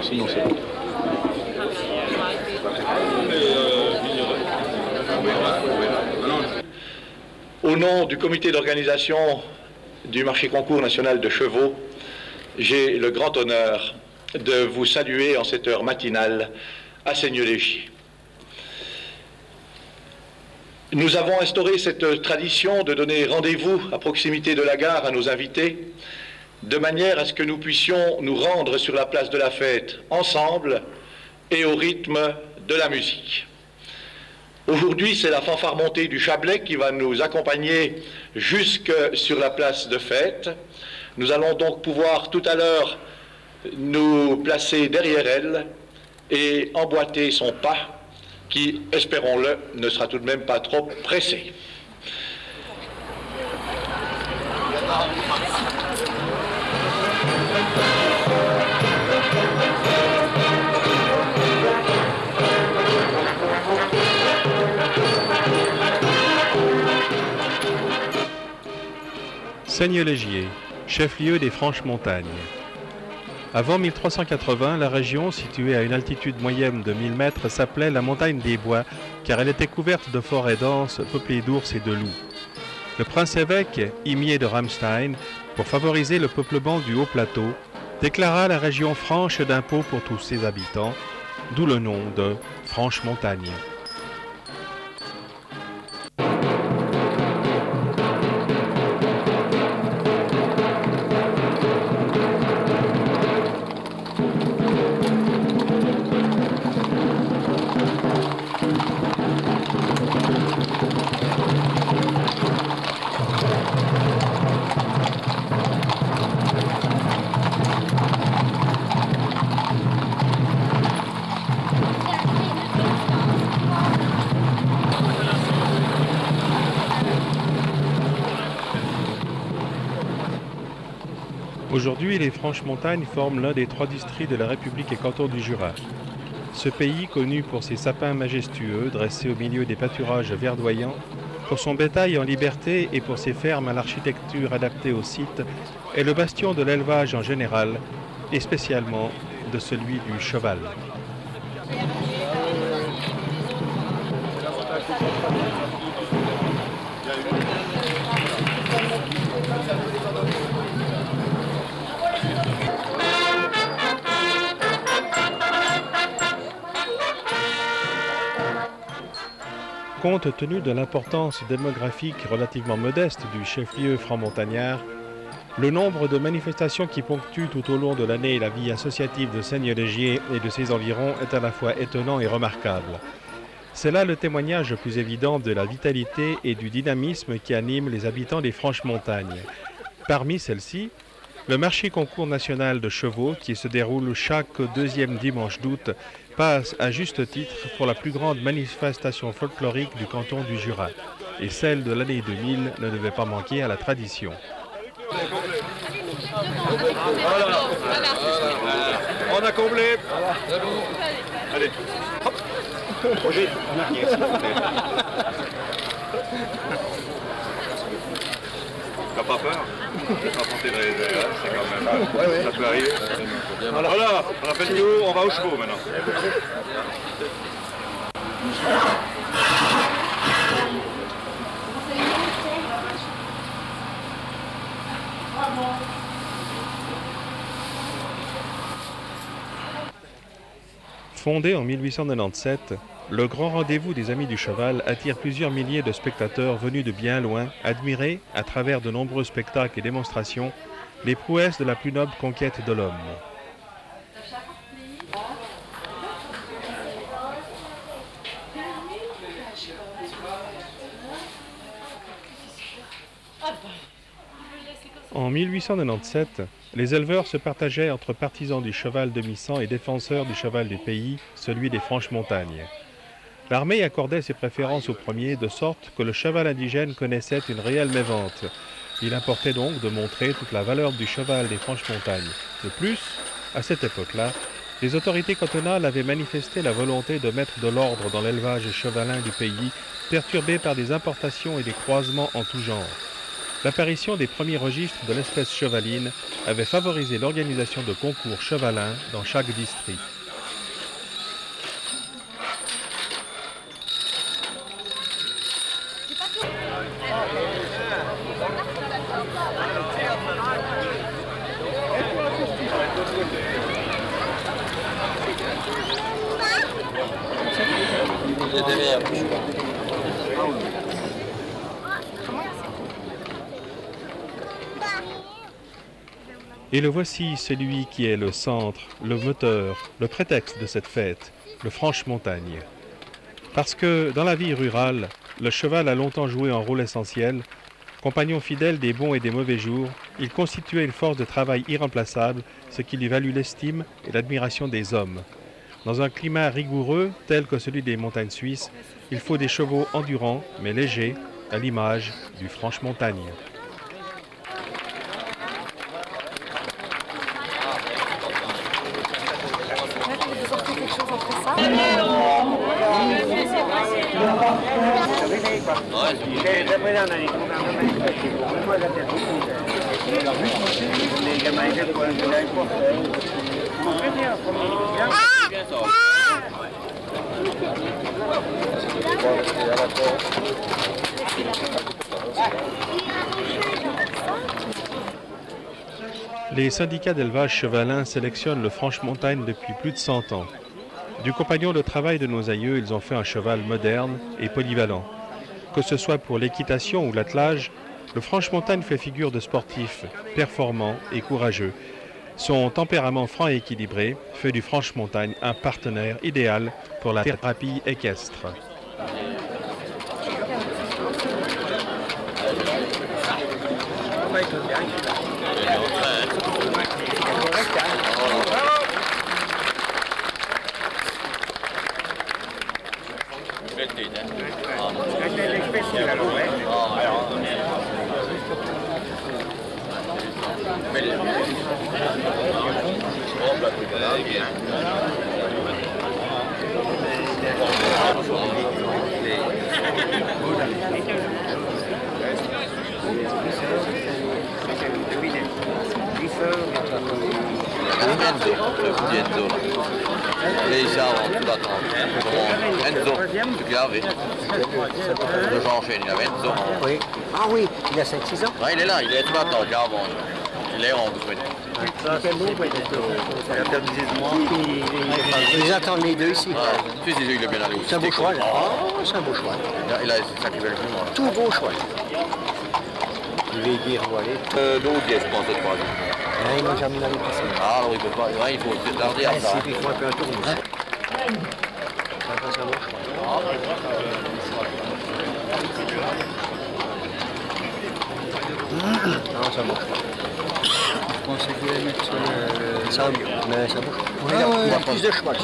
sinon c'est bon. Au nom du comité d'organisation du marché concours national de chevaux, j'ai le grand honneur de vous saluer en cette heure matinale à Seignelay-Gier. Nous avons instauré cette tradition de donner rendez-vous à proximité de la gare à nos invités, de manière à ce que nous puissions nous rendre sur la place de la fête ensemble et au rythme de la musique. Aujourd'hui, c'est la fanfare montée du Chablais qui va nous accompagner jusque sur la place de fête. Nous allons donc pouvoir tout à l'heure nous placer derrière elle et emboîter son pas qui, espérons-le, ne sera tout de même pas trop pressé. Seignelay-Gier, chef-lieu des Franches-Montagnes. Avant 1380, la région, située à une altitude moyenne de 1000 mètres, s'appelait la montagne des bois, car elle était couverte de forêts denses, peuplées d'ours et de loups. Le prince-évêque, Imier de Ramstein, pour favoriser le peuplement du haut plateau, déclara la région franche d'impôts pour tous ses habitants, d'où le nom de Franche-Montagne. Aujourd'hui, les Franches-Montagnes forment l'un des 3 districts de la République et canton du Jura. Ce pays, connu pour ses sapins majestueux dressés au milieu des pâturages verdoyants, pour son bétail en liberté et pour ses fermes à l'architecture adaptée au site, est le bastion de l'élevage en général et spécialement de celui du cheval. Compte tenu de l'importance démographique relativement modeste du chef-lieu franc-montagnard, le nombre de manifestations qui ponctuent tout au long de l'année la vie associative de Seignelay-Gier et de ses environs est à la fois étonnant et remarquable. C'est là le témoignage le plus évident de la vitalité et du dynamisme qui animent les habitants des Franches-Montagnes. Parmi celles-ci, le marché concours national de chevaux, qui se déroule chaque 2e dimanche d'août, passe à juste titre pour la plus grande manifestation folklorique du canton du Jura. Et celle de l'année 2000 ne devait pas manquer à la tradition. Voilà. On a comblé. Allez. Hop. Roger, en arrière, s'il vous plaît. T'as pas peur? T'as pas monté dans les airs, c'est quand même... Ouais. Ça peut arriver. Voilà, rappelle-nous, on va aux chevaux maintenant. Fondé en 1897, le grand rendez-vous des Amis du Cheval attire plusieurs milliers de spectateurs venus de bien loin, admirer, à travers de nombreux spectacles et démonstrations, les prouesses de la plus noble conquête de l'homme. En 1897, les éleveurs se partageaient entre partisans du cheval demi-sang et défenseurs du cheval du pays, celui des Franches-Montagnes. L'armée accordait ses préférences au premier, de sorte que le cheval indigène connaissait une réelle mévente. Il importait donc de montrer toute la valeur du cheval des Franches-Montagnes. De plus, à cette époque-là, les autorités cantonales avaient manifesté la volonté de mettre de l'ordre dans l'élevage chevalin du pays, perturbé par des importations et des croisements en tout genre. l'apparition des premiers registres de l'espèce chevaline avait favorisé l'organisation de concours chevalins dans chaque district. Et le voici, celui qui est le centre, le moteur, le prétexte de cette fête, le Franche-Montagne. Parce que dans la vie rurale, le cheval a longtemps joué un rôle essentiel. Compagnon fidèle des bons et des mauvais jours, il constituait une force de travail irremplaçable, ce qui lui valut l'estime et l'admiration des hommes. Dans un climat rigoureux tel que celui des montagnes suisses, il faut des chevaux endurants mais légers, à l'image du Franche-Montagne. Les syndicats d'élevage chevalin sélectionnent le Franche-Montagne depuis plus de 100 ans. Du compagnon de travail de nos aïeux, ils ont fait un cheval moderne et polyvalent. Que ce soit pour l'équitation ou l'attelage, le Franche-Montagne fait figure de sportif, performant et courageux. Son tempérament franc et équilibré fait du Franche-Montagne un partenaire idéal pour la thérapie équestre. Oui. Ah oui, il a 5-6 ans. Oui, il est là, il est tout maintenant, regarde, il est rond, vous Ils attendent les deux ici. Si, il est bien allé aussi. C'est un beau choix, là. Oh, c'est un beau choix. Il a ça qui veut le plus, moi. Tout beau choix. Je vais dire où aller. Donc, je pense, cette fois. Ils n'ont jamais l'année passée. Ah, alors il peut pas, il faut se tarder à ça. Il faut un peu un tour. C'est un beau choix. Non, c'est un beau choix. Je pensais qu'il allait mettre sur le... Ça, mais c'est un beau choix. Il y a plus de cheval.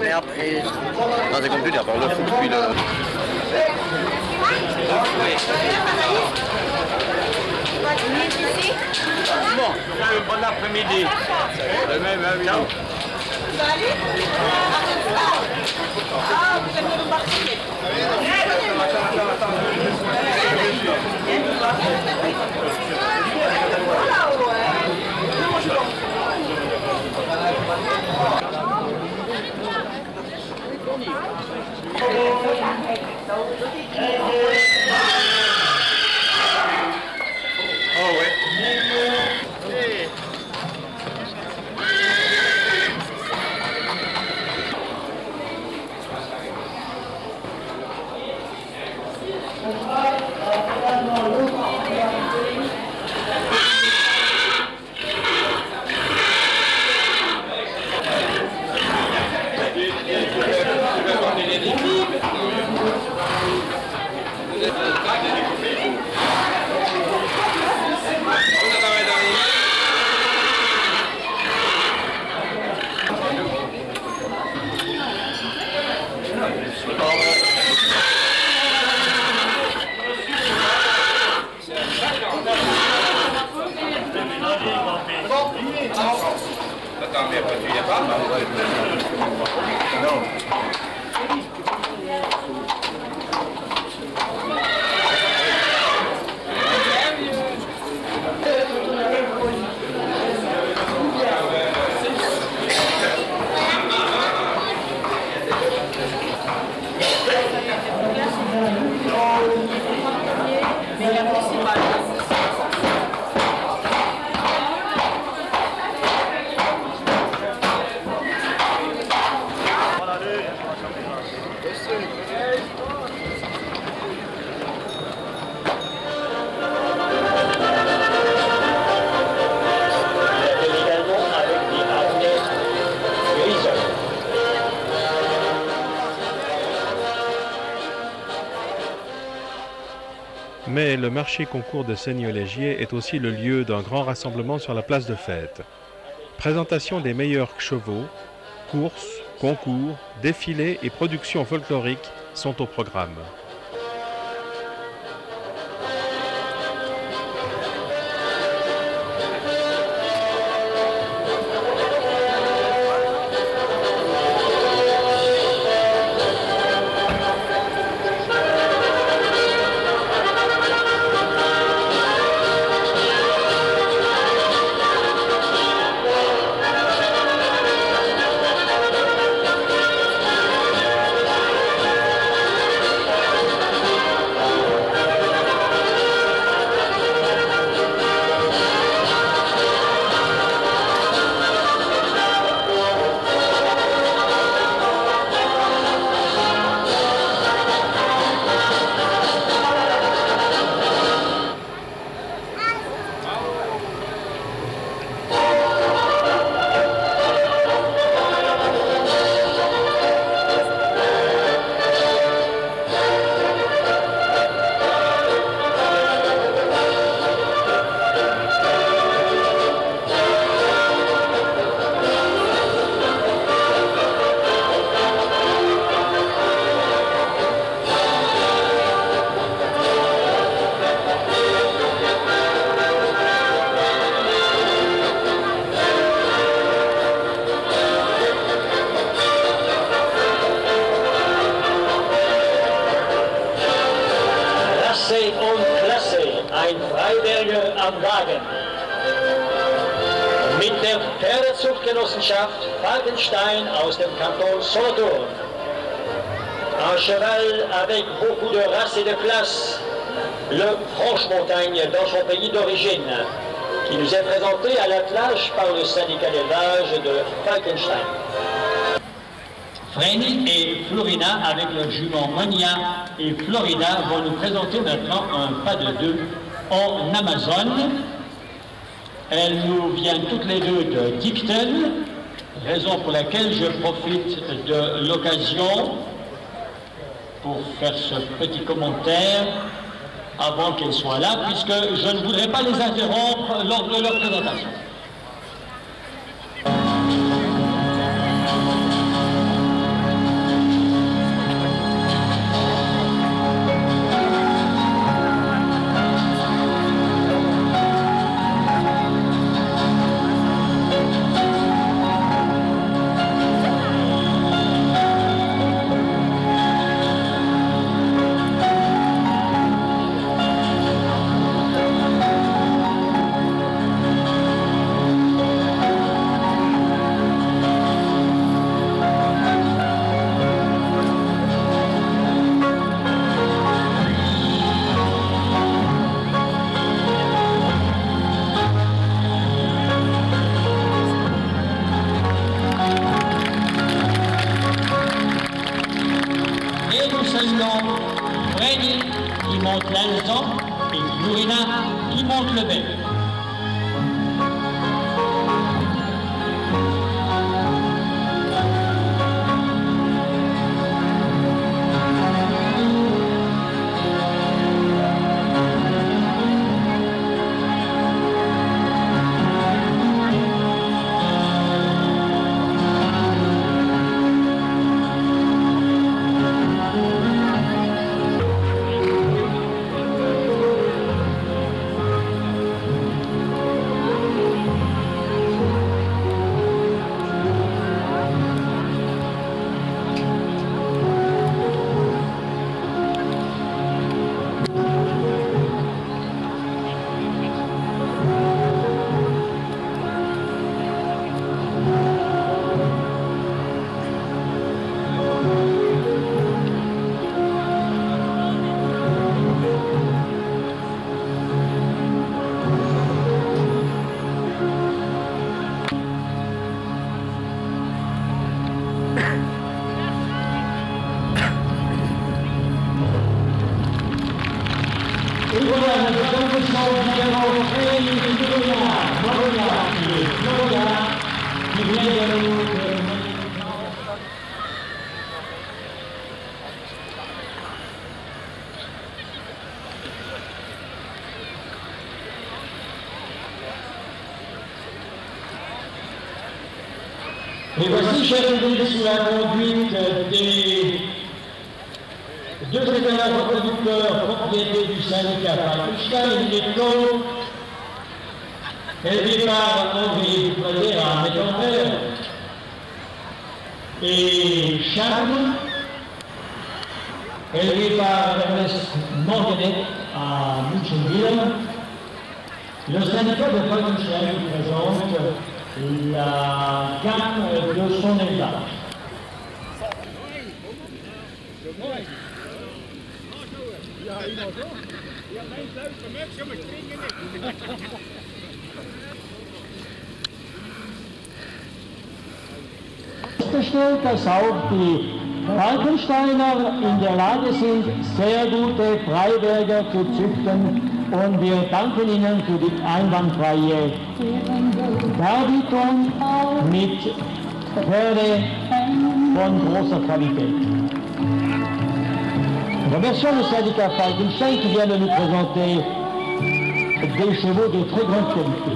Mais après... Non, c'est comme tu dis, à part le foot, puis le... Bon, bon après-midi. Le même avis. Vous allez? Ah, vous êtes venu marcher. Oh ouais. Mais le marché concours de Seigneux-Légier est aussi le lieu d'un grand rassemblement sur la place de fête. Présentation des meilleurs chevaux, courses, concours, défilés et productions folkloriques sont au programme. Mit der Pferdezuchtgenossenschaft Falkenstein aus dem Kanton Solothurn. Un cheval avec beaucoup de race et de classe, le Franche-Montagne dans son pays d'origine, qui nous est présenté à l'attelage par le syndicat d'élevage de Falkenstein. Vreni et Florina, avec leur jument Monia et Florida, vont nous présenter maintenant un pas de deux en Amazone. Elles nous viennent toutes les deux de Dicton, raison pour laquelle je profite de l'occasion pour faire ce petit commentaire avant qu'elles soient là, puisque je ne voudrais pas les interrompre lors de leur présentation. Qui monte l'alezan et Florina qui monte le bec. Et voici, chers amis, sous la conduite des deux secrétaires reproducteurs propriétés du syndicat Frankenstein, Nico, élevé par Henri Dupré à Métonvert, et Charles, élevé par Ernest Morganet à Münchenville. Le syndicat de Frankenstein présente la gamme de son élevage. Festgestellt, dass auch die Frankensteiner in der Lage sind, sehr gute Freiberger zu züchten, und wir danken Ihnen für die einwandfreie Darbietung mit Pferde von großer Qualität. Remercions le syndicat Frankenstein qui vient de nous présenter des chevaux de très grande qualité.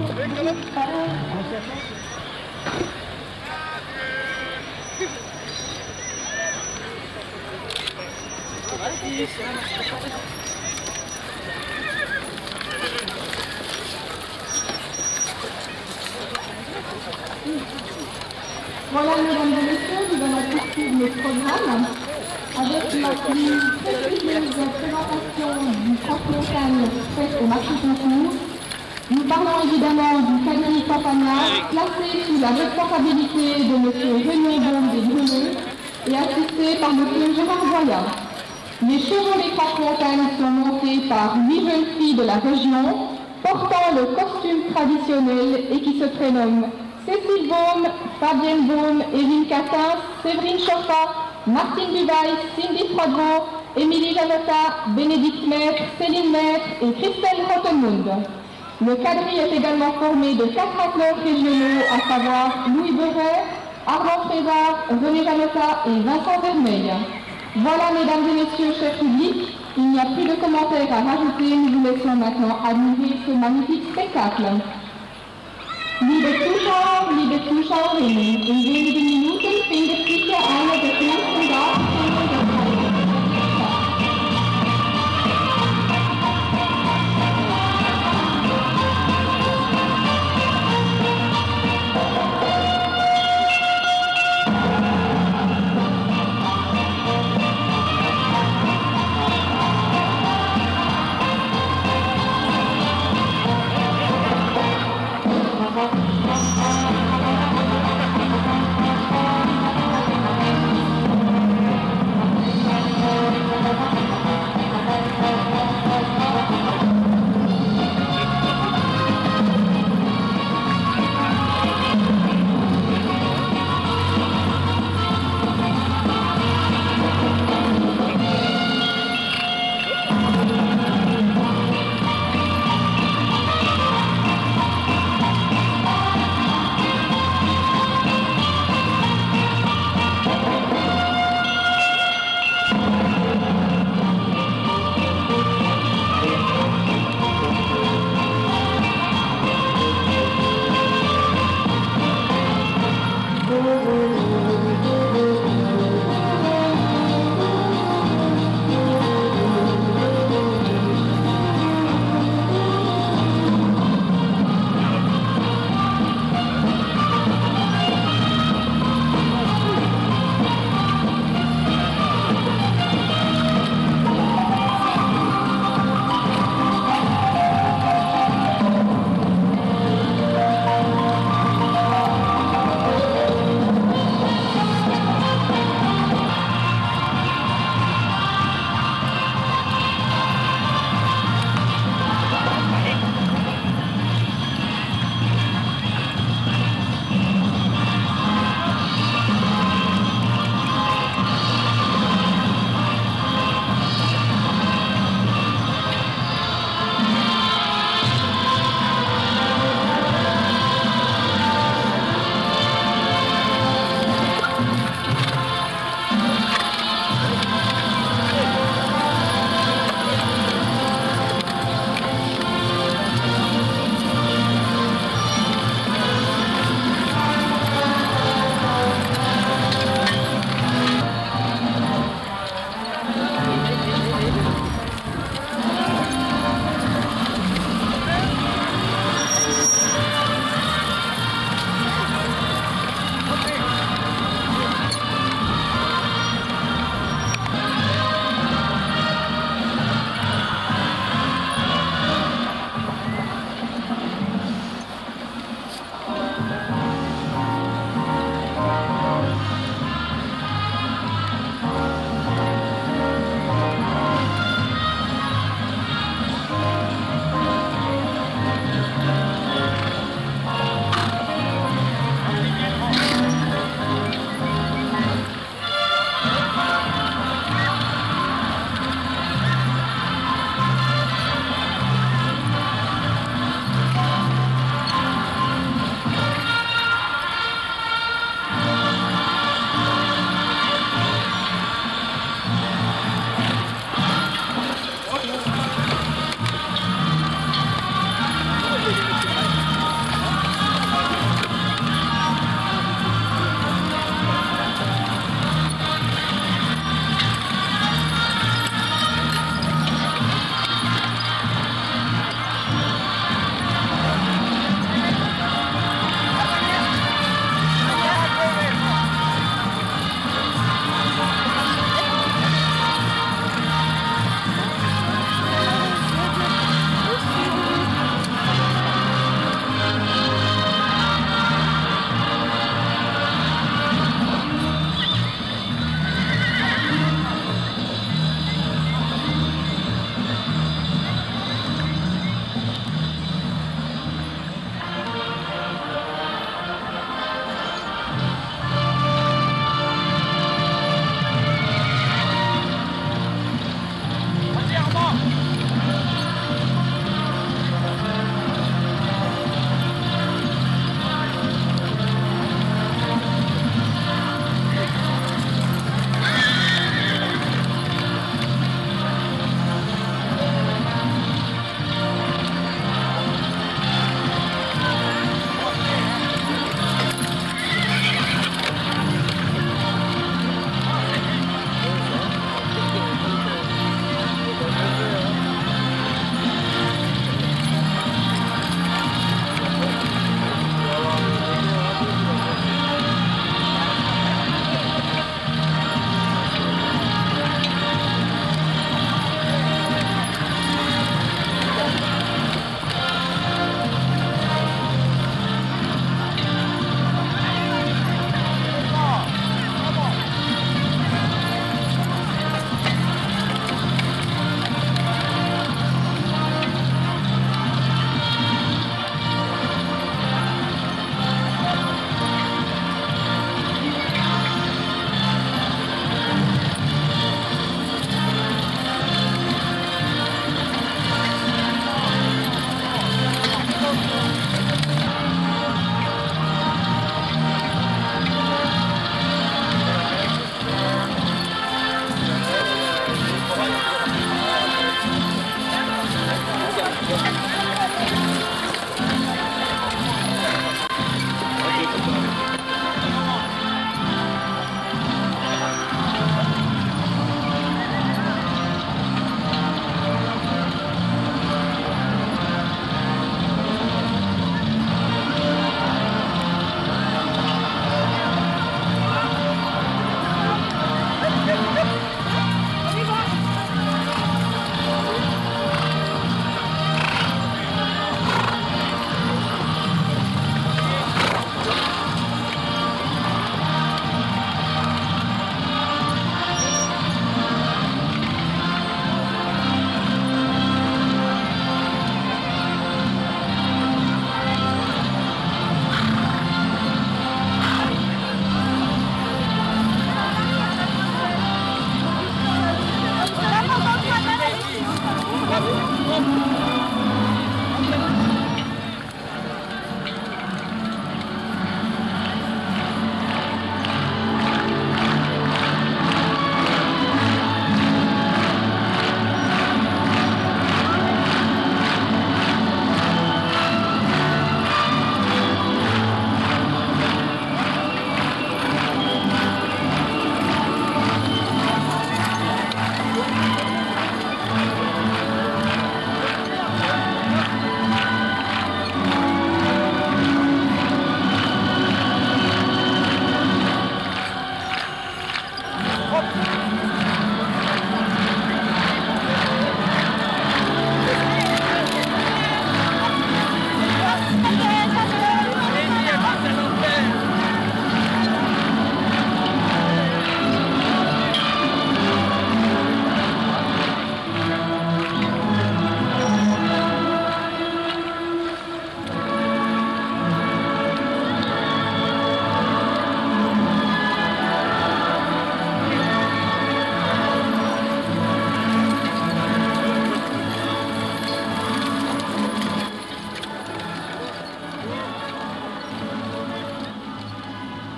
Voilà, mesdames et messieurs, nous allons poursuivre le programme avec la plus précieuse présentation du Franche-Montagne faite au marché concours. Nous parlons évidemment du cabinet campagnard, placé sous la responsabilité de M. René Baume des Bruneux et assisté par M. Gérard Voyat. Les chevaux des Franche-Montagne sont montés par 8 jeunes filles de la région, portant le costume traditionnel et qui se prénomment Cécile Baume, Fabienne Baume, Évine Catin, Séverine Choffa, Martine Dubaï, Cindy Frodron, Émilie Janota, Bénédicte Maître, Céline Maître et Christelle Rottenmund. Le quadrille est également formé de 4 athlètes régionaux, à savoir Louis Beuret, Armand Frézard, René Janota et Vincent Vermeil. Voilà, mesdames et messieurs, chers publics, il n'y a plus de commentaires à rajouter, nous vous laissons maintenant admirer ce magnifique spectacle. Liebe Zuschauerinnen, in wenigen Minuten findet sicher eine der schönsten Darstellungen der Zeit.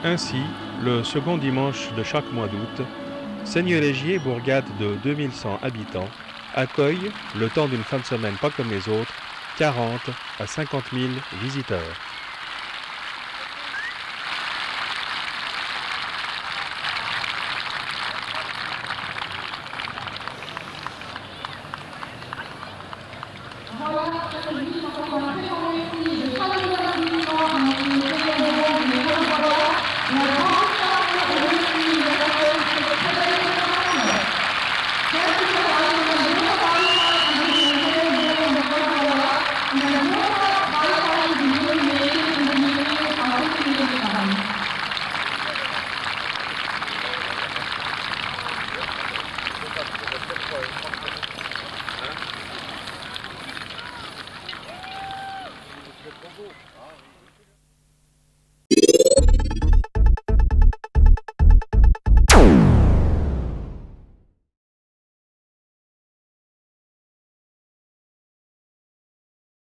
Ainsi, le second dimanche de chaque mois d'août, Seignelay-Gier, bourgade de 2100 habitants, accueille, le temps d'une fin de semaine pas comme les autres, 40 à 50 000 visiteurs. Ah oui.